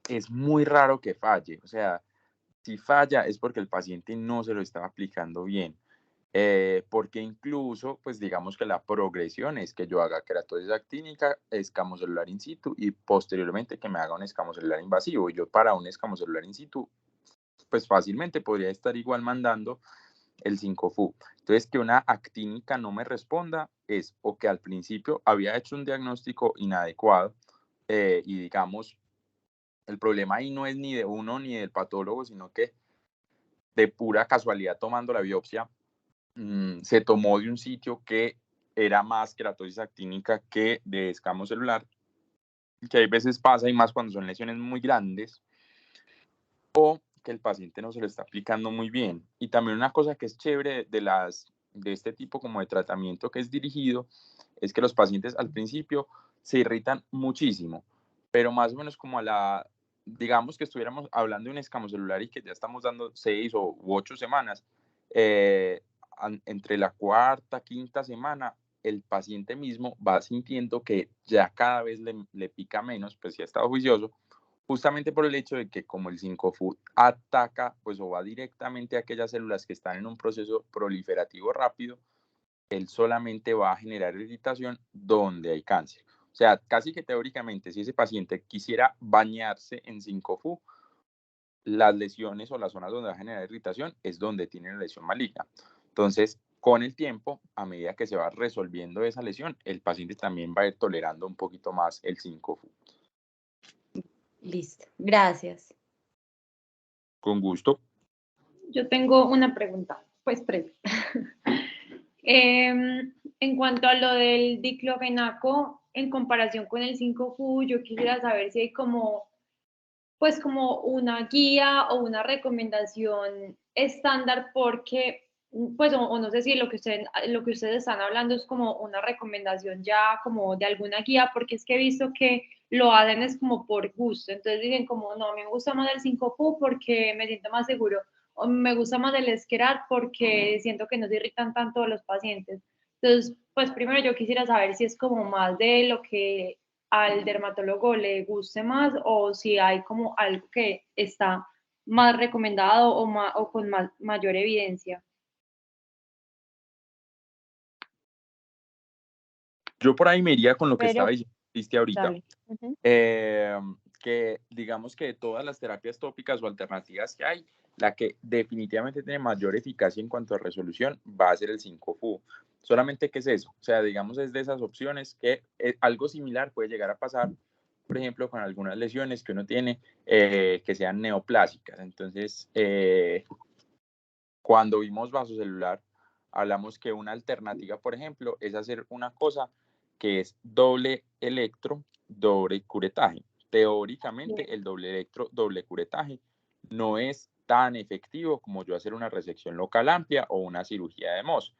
es muy raro que falle. O sea, si falla es porque el paciente no se lo estaba aplicando bien. Porque incluso, pues digamos que la progresión es que yo haga queratosis actínica, escamocelular in situ y posteriormente que me haga un escamocelular invasivo. Y yo para un escamocelular in situ pues fácilmente podría estar igual mandando el 5FU. Entonces, que una actínica no me responda es o que al principio había hecho un diagnóstico inadecuado y digamos, el problema ahí no es ni de uno ni del patólogo, sino que de pura casualidad tomando la biopsia, se tomó de un sitio que era más queratosis actínica que de escamo celular, que hay veces pasa y más cuando son lesiones muy grandes, o que el paciente no se lo está aplicando muy bien. Y también una cosa que es chévere de este tipo como de tratamiento que es dirigido, es que los pacientes al principio se irritan muchísimo, pero más o menos como digamos que estuviéramos hablando de un escamocelular y que ya estamos dando 6 u 8 semanas, entre la cuarta, quinta semana, el paciente mismo va sintiendo que ya cada vez le pica menos, pues si ha estado juicioso, justamente por el hecho de que como el 5FU ataca, pues o va directamente a aquellas células que están en un proceso proliferativo rápido, él solamente va a generar irritación donde hay cáncer. O sea, casi que teóricamente, si ese paciente quisiera bañarse en 5FU, las lesiones o las zonas donde va a generar irritación es donde tiene la lesión maligna. Entonces, con el tiempo, a medida que se va resolviendo esa lesión, el paciente también va a ir tolerando un poquito más el 5FU. Listo. Gracias. Con gusto. Yo tengo una pregunta, pues 3. En cuanto a lo del diclofenaco, en comparación con el 5FU, yo quisiera saber si hay pues como una guía o una recomendación estándar porque, pues, o no sé si lo que ustedes están hablando es como una recomendación ya como de alguna guía, porque es que he visto que lo hacen es como por gusto, entonces dicen como, no, a mí me gusta más el 5FU porque me siento más seguro, o me gusta más el Esquerat porque siento que no se irritan tanto los pacientes. Entonces, pues primero yo quisiera saber si es como más de lo que al dermatólogo le guste más o si hay como algo que está más recomendado o con mayor evidencia. Yo por ahí me iría con lo que estaba Pero, diciendo ahorita, dale. que que digamos que de todas las terapias tópicas o alternativas que hay, la que definitivamente tiene mayor eficacia en cuanto a resolución va a ser el 5-FU. Solamente que es eso, o sea, digamos es de esas opciones que algo similar puede llegar a pasar, por ejemplo, con algunas lesiones que uno tiene que sean neoplásicas. Entonces, cuando vimos vasocelular, hablamos que una alternativa, por ejemplo, es hacer una cosa que es doble electro, doble curetaje. Teóricamente, el doble electro, doble curetaje no es tan efectivo como yo hacer una resección local amplia o una cirugía de Mohs.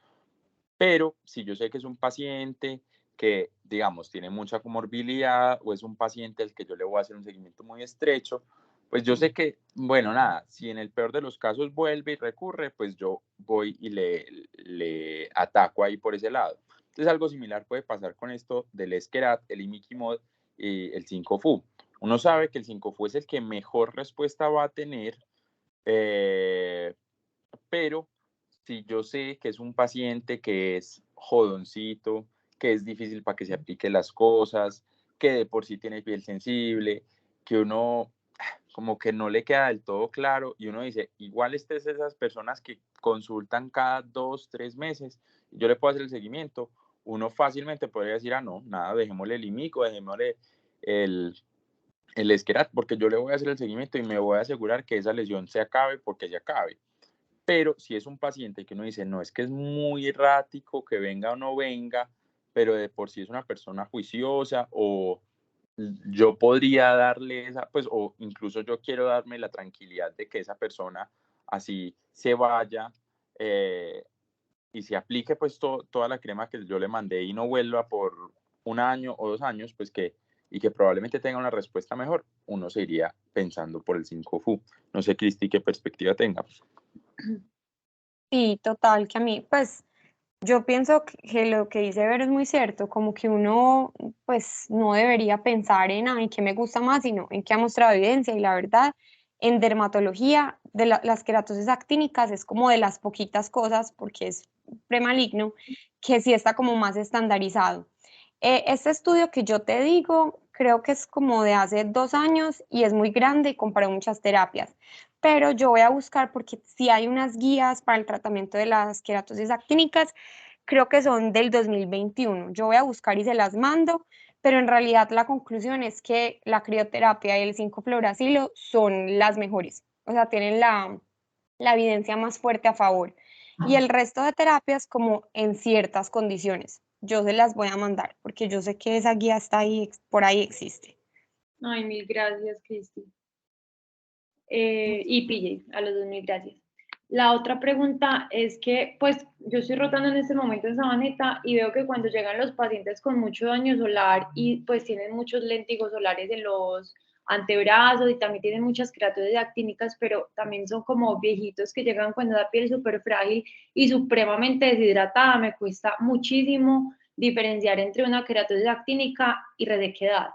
Pero si yo sé que es un paciente que, digamos, tiene mucha comorbilidad o es un paciente al que yo le voy a hacer un seguimiento muy estrecho, pues yo sé que, bueno, nada, si en el peor de los casos vuelve y recurre, pues yo voy y le ataco ahí por ese lado. Entonces algo similar puede pasar con esto del Esquerat, el Imiquimod y el 5-FU. Uno sabe que el 5-FU es el que mejor respuesta va a tener, pero si yo sé que es un paciente que es jodoncito, que es difícil para que se aplique las cosas, que de por sí tiene piel sensible, que uno como que no le queda del todo claro y uno dice, igual es de esas personas que consultan cada 2, 3 meses, yo le puedo hacer el seguimiento, uno fácilmente podría decir, ah, no, nada, dejémosle el imico, dejémosle el Esquerat, porque yo le voy a hacer el seguimiento y me voy a asegurar que esa lesión se acabe porque se acabe. Pero si es un paciente que uno dice, no, es que es muy errático, que venga o no venga, pero de por sí es una persona juiciosa o yo podría darle esa, pues, o incluso yo quiero darme la tranquilidad de que esa persona así se vaya y se aplique pues toda la crema que yo le mandé y no vuelva por 1 año o 2 años, pues y que probablemente tenga una respuesta mejor, uno se iría pensando por el 5-FU. No sé, Cristi, qué perspectiva tenga. Sí, total, que a mí, pues, yo pienso que lo que dice Vero es muy cierto, como que uno, pues, no debería pensar en, ay, qué me gusta más, sino en qué ha mostrado evidencia, y la verdad, en dermatología, las queratosis actínicas es como de las poquitas cosas, porque es premaligno, que sí está como más estandarizado. Este estudio que yo te digo, creo que es como de hace 2 años y es muy grande y comparó muchas terapias, pero yo voy a buscar porque si hay unas guías para el tratamiento de las queratosis actínicas, creo que son del 2021. Yo voy a buscar y se las mando, pero en realidad la conclusión es que la crioterapia y el 5-fluoracilo son las mejores, o sea, tienen la evidencia más fuerte a favor. Y el resto de terapias como en ciertas condiciones. Yo se las voy a mandar porque yo sé que esa guía está ahí, por ahí existe. Ay, mil gracias, Cristi. Y PJ, a los 2.000 gracias. La otra pregunta es que, pues, yo estoy rotando en este momento en Sabaneta y veo que cuando llegan los pacientes con mucho daño solar y pues tienen muchos léntigos solares en los antebrazos y también tienen muchas queratosis actínicas, pero también son como viejitos que llegan con la piel súper frágil y supremamente deshidratada. Me cuesta muchísimo diferenciar entre una queratosis actínica y resequedad.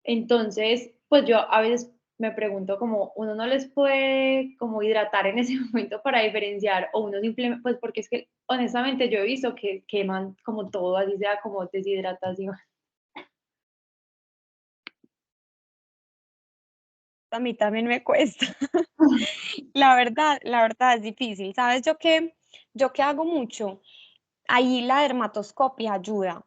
Entonces, pues yo a veces me pregunto como uno no les puede como hidratar en ese momento para diferenciar o uno simplemente, pues porque es que honestamente yo he visto que queman como todo, así sea como deshidratación. A mí también me cuesta. La verdad es difícil. ¿Sabes yo qué hago mucho? Ahí la dermatoscopia ayuda.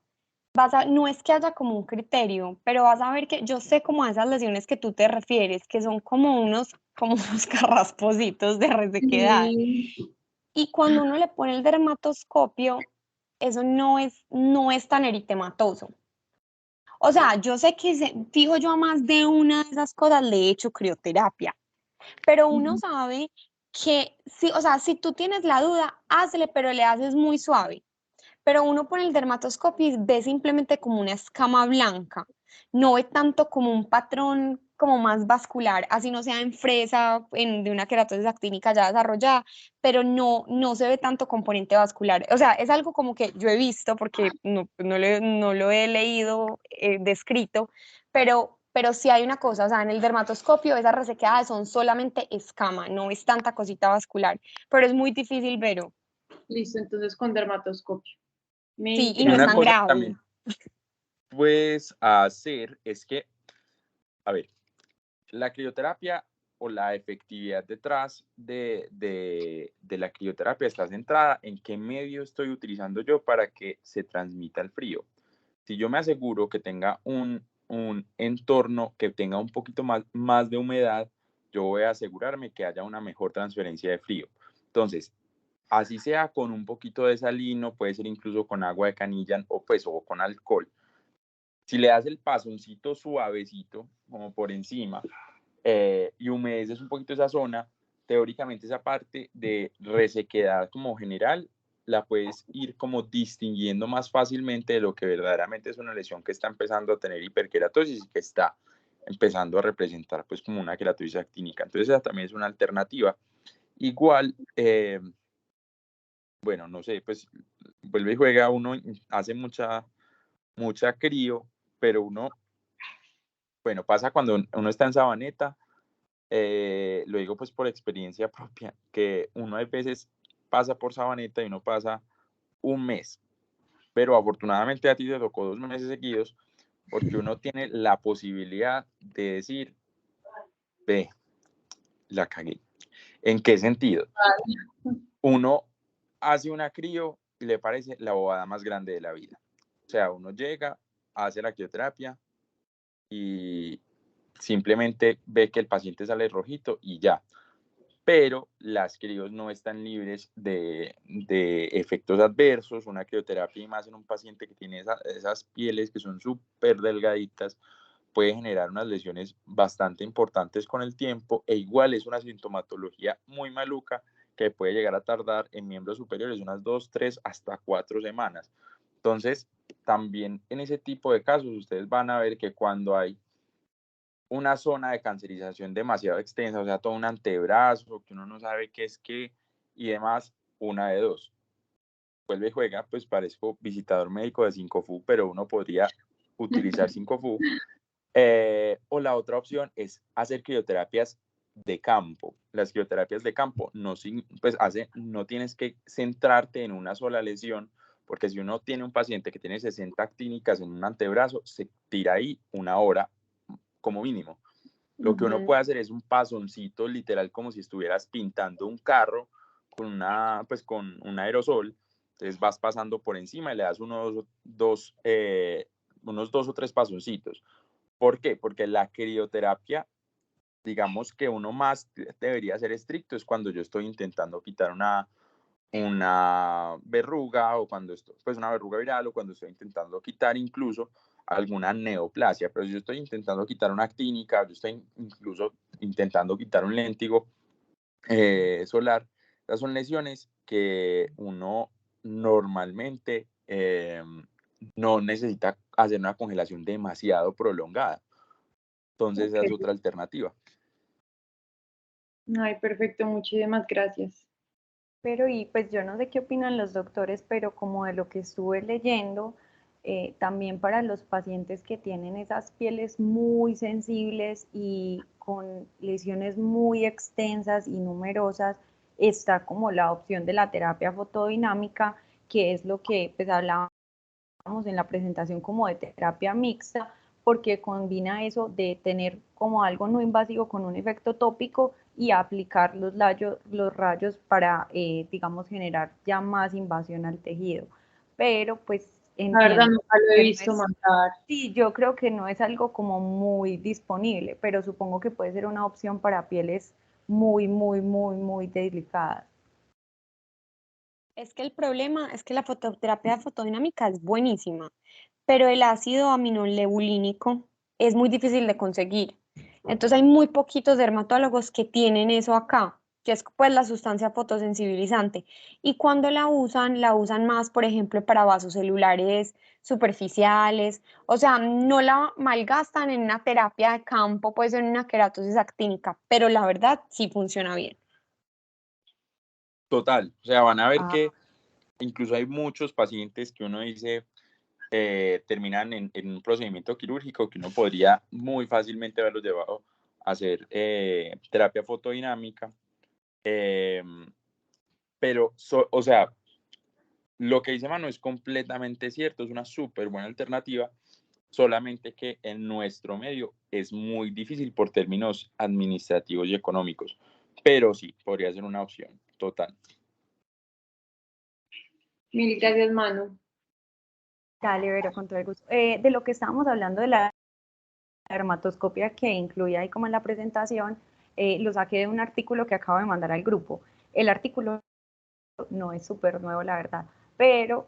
No es que haya como un criterio, pero vas a ver que yo sé como a esas lesiones que tú te refieres, que son como unos carraspositos de resequedad. Sí. Y cuando uno le pone el dermatoscopio, eso no es tan eritematoso. O sea, yo sé que fijo yo a más de una de esas cosas le he hecho crioterapia, pero uno sabe que, sí, o sea, si tú tienes la duda, hazle, pero le haces muy suave. Pero uno por el dermatoscopio y ve simplemente como una escama blanca, no ve tanto como un patrón como más vascular, así no sea en fresa, de una queratosis actínica ya desarrollada, pero no se ve tanto componente vascular. O sea, es algo como que yo he visto, porque no lo he leído descrito, pero sí hay una cosa, o sea, en el dermatoscopio esas resequedades son solamente escama, no es tanta cosita vascular, pero es muy difícil verlo. Listo, entonces con dermatoscopio. Sí, Mil y no es Una gracias. tan cosa grave. también puedes hacer es que, a ver, la crioterapia o la efectividad detrás de la crioterapia está centrada en qué medio estoy utilizando yo para que se transmita el frío. Si yo me aseguro que tenga un entorno que tenga un poquito más de humedad, yo voy a asegurarme que haya una mejor transferencia de frío. Entonces, así sea con un poquito de salino, puede ser incluso con agua de canilla o con alcohol. Si le das el pasoncito suavecito, como por encima, y humedeces un poquito esa zona, teóricamente esa parte de resequedad como general la puedes ir como distinguiendo más fácilmente de lo que verdaderamente es una lesión que está empezando a tener hiperkeratosis y que está empezando a representar pues como una queratosis actínica. Entonces esa también es una alternativa. Igual, bueno, no sé, pues vuelve y juega, uno hace mucha crío, pero uno, bueno, pasa cuando uno está en Sabaneta, lo digo pues por experiencia propia, que uno a veces pasa por Sabaneta y uno pasa un mes, pero afortunadamente a ti te tocó 2 meses seguidos, porque uno tiene la posibilidad de decir, ve, la cagué. ¿En qué sentido? Uno hace una crío y le parece la bobada más grande de la vida. O sea, uno llega, hace la crioterapia y simplemente ve que el paciente sale rojito y ya. Pero las crios no están libres de efectos adversos. Una crioterapia, y más en un paciente que tiene esas pieles que son súper delgaditas, puede generar unas lesiones bastante importantes con el tiempo, e igual es una sintomatología muy maluca que puede llegar a tardar en miembros superiores unas 2, 3, hasta 4 semanas. Entonces, también en ese tipo de casos, ustedes van a ver que cuando hay una zona de cancerización demasiado extensa, o sea, todo un antebrazo, que uno no sabe qué es qué y demás, una de dos. Vuelve y juega, pues parezco visitador médico de 5FU, pero uno podría utilizar 5FU. O la otra opción es hacer crioterapias de campo. Las crioterapias de campo no tienes que centrarte en una sola lesión, porque si uno tiene un paciente que tiene 60 actínicas en un antebrazo, se tira ahí 1 hora como mínimo. Lo que uno puede hacer es un pasoncito literal, como si estuvieras pintando un carro con un aerosol. Entonces vas pasando por encima y le das unos 2 o 3 pasoncitos. ¿Por qué? Porque la crioterapia, digamos que uno más debería ser estricto es cuando yo estoy intentando quitar una verruga, o cuando estoy, pues una verruga viral, o cuando estoy intentando quitar incluso alguna neoplasia. Pero si yo estoy intentando quitar una actínica, yo estoy incluso intentando quitar un léntigo solar, esas son lesiones que uno normalmente no necesita hacer una congelación demasiado prolongada. Entonces esa es otra alternativa. Ay, perfecto, muchísimas gracias. Pero y pues yo no sé qué opinan los doctores, pero como de lo que estuve leyendo, también para los pacientes que tienen esas pieles muy sensibles y con lesiones muy extensas y numerosas, está como la opción de la terapia fotodinámica, que es lo que pues hablábamos en la presentación como de terapia mixta, porque combina eso de tener como algo no invasivo con un efecto tópico y aplicar los rayos para, digamos, generar ya más invasión al tejido. Pero pues La verdad entiendo nunca lo he que no visto es, montar. sí, yo creo que no es algo como muy disponible, pero supongo que puede ser una opción para pieles muy, muy, muy, muy delicadas. Es que el problema es que la fototerapia fotodinámica es buenísima, pero el ácido aminolebulínico es muy difícil de conseguir. Entonces hay muy poquitos dermatólogos que tienen eso acá, que es pues la sustancia fotosensibilizante. Y cuando la usan más, por ejemplo, para vasos celulares superficiales, o sea, no la malgastan en una terapia de campo, pues en una queratosis actínica, pero la verdad sí funciona bien. Total, o sea, van a ver Ah, que incluso hay muchos pacientes que uno dice terminan en un procedimiento quirúrgico que uno podría muy fácilmente haberlos llevado a hacer terapia fotodinámica. Pero, o sea, lo que dice Manu es completamente cierto, es una súper buena alternativa, solamente que en nuestro medio es muy difícil por términos administrativos y económicos, pero sí, podría ser una opción, total. Mil gracias, Manu. Dale, Vero, con todo el gusto. De lo que estábamos hablando de la dermatoscopia que incluye ahí como en la presentación, lo saqué de un artículo que acabo de mandar al grupo. El artículo no es súper nuevo, la verdad, pero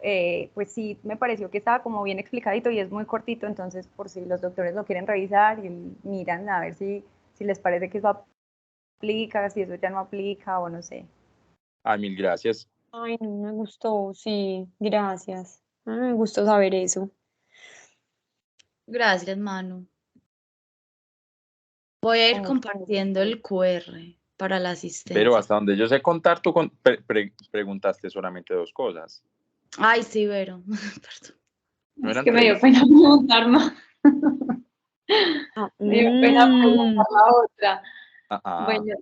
pues sí me pareció que estaba como bien explicadito y es muy cortito, entonces por si los doctores lo quieren revisar y miran a ver si les parece que eso aplica, si eso ya no aplica o no sé. Ay, mil gracias. Ay, no me gustó, sí, gracias. Me gustó saber eso. Gracias, Manu. Voy a ir Con gusto. compartiendo el QR para la Pero asistencia. hasta donde yo sé contar, tú preguntaste solamente 2 cosas. Ay, sí, Vero. Perdón. No Es eran que me dio 3. pena preguntar más. Ah, Me dio pena preguntar la otra. Ajá. Bueno,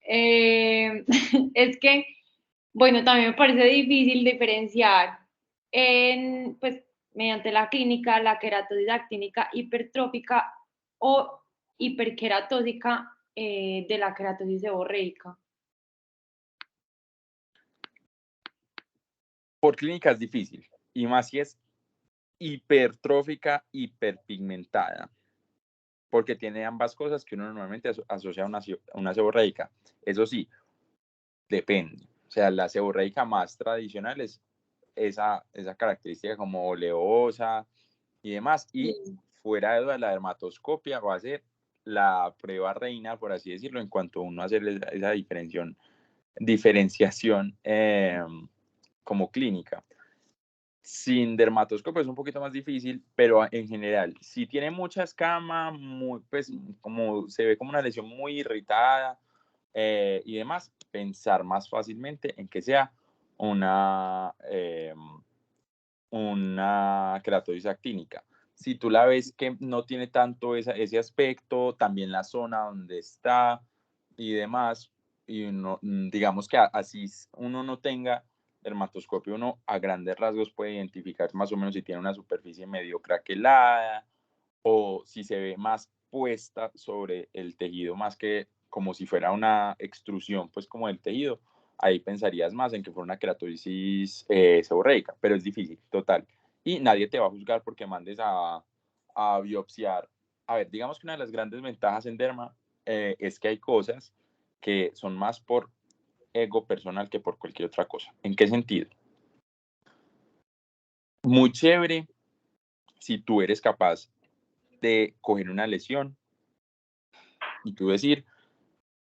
es que, bueno, también me parece difícil diferenciar pues, mediante la clínica, la queratosis actínica hipertrófica o hiperqueratósica de la queratosis seborreica. Por clínica es difícil, y más si es hipertrófica, hiperpigmentada, porque tiene ambas cosas que uno normalmente asocia a una seborreica. Eso sí, depende. O sea, la seborreica más tradicional es esa característica como oleosa y demás. Y fuera de la dermatoscopia va a ser la prueba reina, por así decirlo, en cuanto a uno hacer esa diferenciación como clínica. Sin dermatoscopio es un poquito más difícil, pero en general, si tiene mucha escama, pues como se ve como una lesión muy irritada y demás, pensar más fácilmente en que sea una queratosis actínica. Si tú la ves que no tiene tanto ese aspecto, también la zona donde está y demás, y digamos que así uno no tenga dermatoscopio, uno a grandes rasgos puede identificar más o menos si tiene una superficie medio craquelada o si se ve más puesta sobre el tejido, más que como si fuera una extrusión, pues como del tejido. Ahí pensarías más en que fuera una queratosis seborreica, pero es difícil, total. Y nadie te va a juzgar porque mandes a biopsiar. A ver, digamos que una de las grandes ventajas en derma es que hay cosas que son más por ego personal que por cualquier otra cosa. ¿En qué sentido? Muy chévere si tú eres capaz de coger una lesión y tú decir,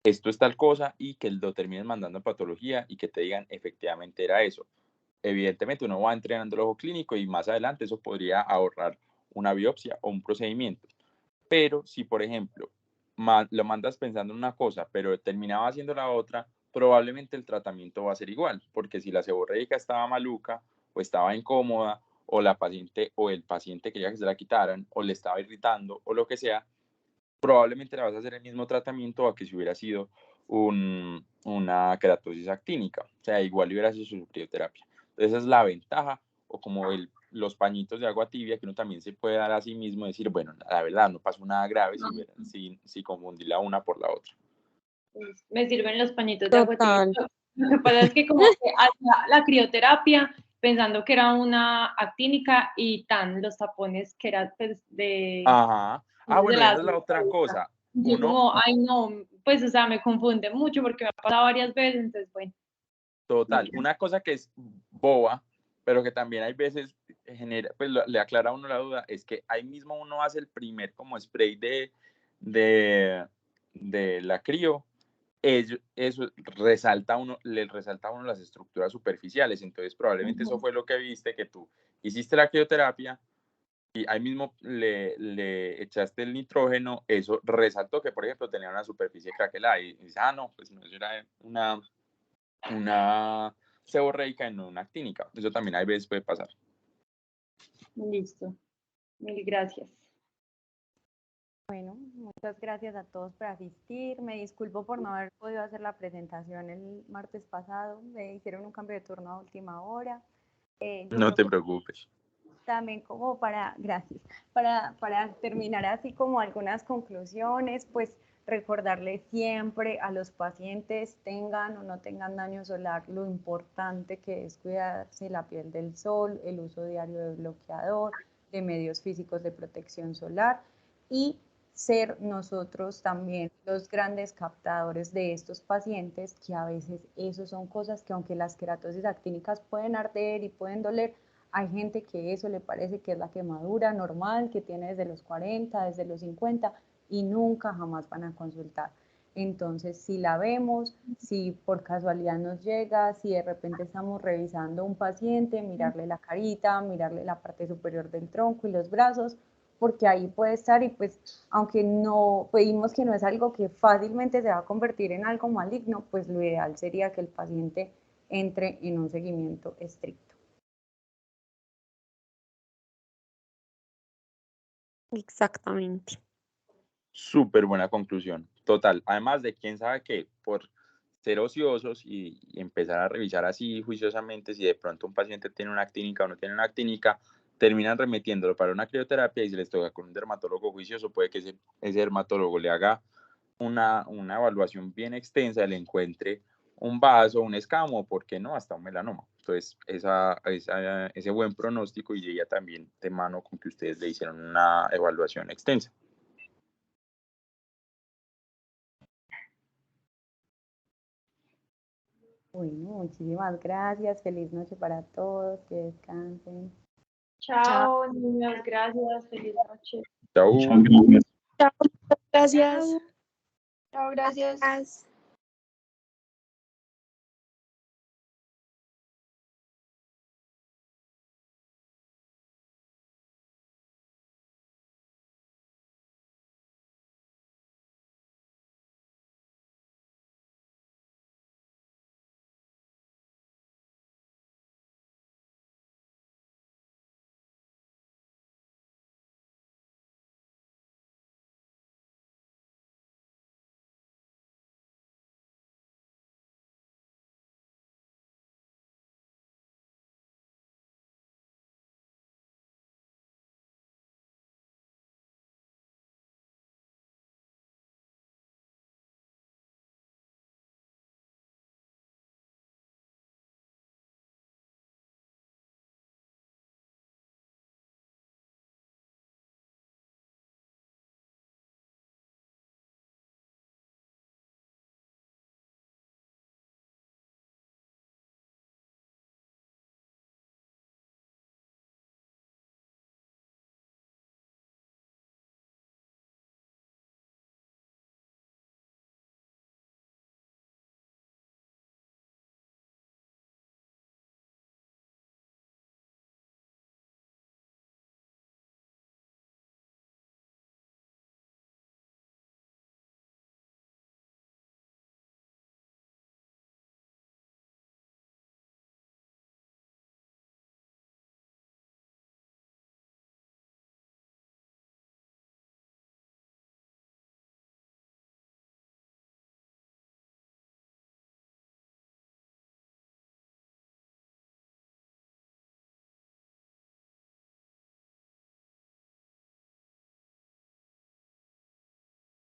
esto es tal cosa, y que lo termines mandando a patología y que te digan, efectivamente era eso. Evidentemente uno va entrenando el ojo clínico y más adelante eso podría ahorrar una biopsia o un procedimiento. Pero si, por ejemplo, lo mandas pensando en una cosa, pero terminaba haciendo la otra, probablemente el tratamiento va a ser igual, porque si la seborreica estaba maluca o estaba incómoda o la paciente o el paciente quería que se la quitaran o le estaba irritando o lo que sea, probablemente le vas a hacer el mismo tratamiento a que si hubiera sido una queratosis actínica. O sea, igual hubiera sido su crioterapia. Entonces, esa es la ventaja, o como los pañitos de agua tibia que uno también se puede dar a sí mismo, decir, bueno, la verdad, no pasó nada grave si confundí la una por la otra. Pues, me sirven los pañitos de agua tibia. total. Lo que pasa es que como que hacía la crioterapia pensando que era una actínica y tan los tapones que era pues de Ajá. Bueno, la esa es la otra cosa. yo como, ay no, pues o sea, me confunde mucho porque me ha pasado varias veces, entonces bueno. Total, una cosa que es boba, pero que también hay veces genera, pues le aclara a uno la duda, es que ahí mismo uno hace el primer como spray de la crio, eso le resalta a uno las estructuras superficiales, entonces probablemente eso fue lo que viste, que tú hiciste la crioterapia y ahí mismo le echaste el nitrógeno, eso resaltó que, por ejemplo, tenía una superficie craquelada y dices, no, pues no, eso era una seborreica y no una actínica. Eso también hay veces puede pasar. Listo. Mil gracias. Bueno, muchas gracias a todos por asistir. Me disculpo por no haber podido hacer la presentación el martes pasado. Me hicieron un cambio de turno a última hora. Yo No creo te que preocupes. también como gracias, para terminar así como algunas conclusiones, pues recordarle siempre a los pacientes, tengan o no tengan daño solar, lo importante que es cuidarse la piel del sol, el uso diario de bloqueador, de medios físicos de protección solar y ser nosotros también los grandes captadores de estos pacientes, que a veces eso son cosas que aunque las queratosis actínicas pueden arder y pueden doler, hay gente que eso le parece que es la quemadura normal que tiene desde los 40, desde los 50 y nunca jamás van a consultar. Entonces, si la vemos, si por casualidad nos llega, si de repente estamos revisando un paciente, mirarle la carita, mirarle la parte superior del tronco y los brazos, porque ahí puede estar y pues aunque no pedimos que no es algo que fácilmente se va a convertir en algo maligno, pues lo ideal sería que el paciente entre en un seguimiento estricto. Exactamente. Súper buena conclusión, total. Además de quién sabe qué, por ser ociosos y empezar a revisar así juiciosamente si de pronto un paciente tiene una actínica o no tiene una actínica, terminan remitiéndolo para una crioterapia y se les toca con un dermatólogo juicioso, puede que ese dermatólogo le haga una evaluación bien extensa, le encuentre un vaso, un escamo, ¿por qué no? Hasta un melanoma. Entonces, ese buen pronóstico iría también de mano con que ustedes le hicieron una evaluación extensa. Bueno, muchísimas gracias. Feliz noche para todos. Que descansen. Chao, niños. Gracias. Feliz noche. Chao. Chao, gracias. Chao, gracias.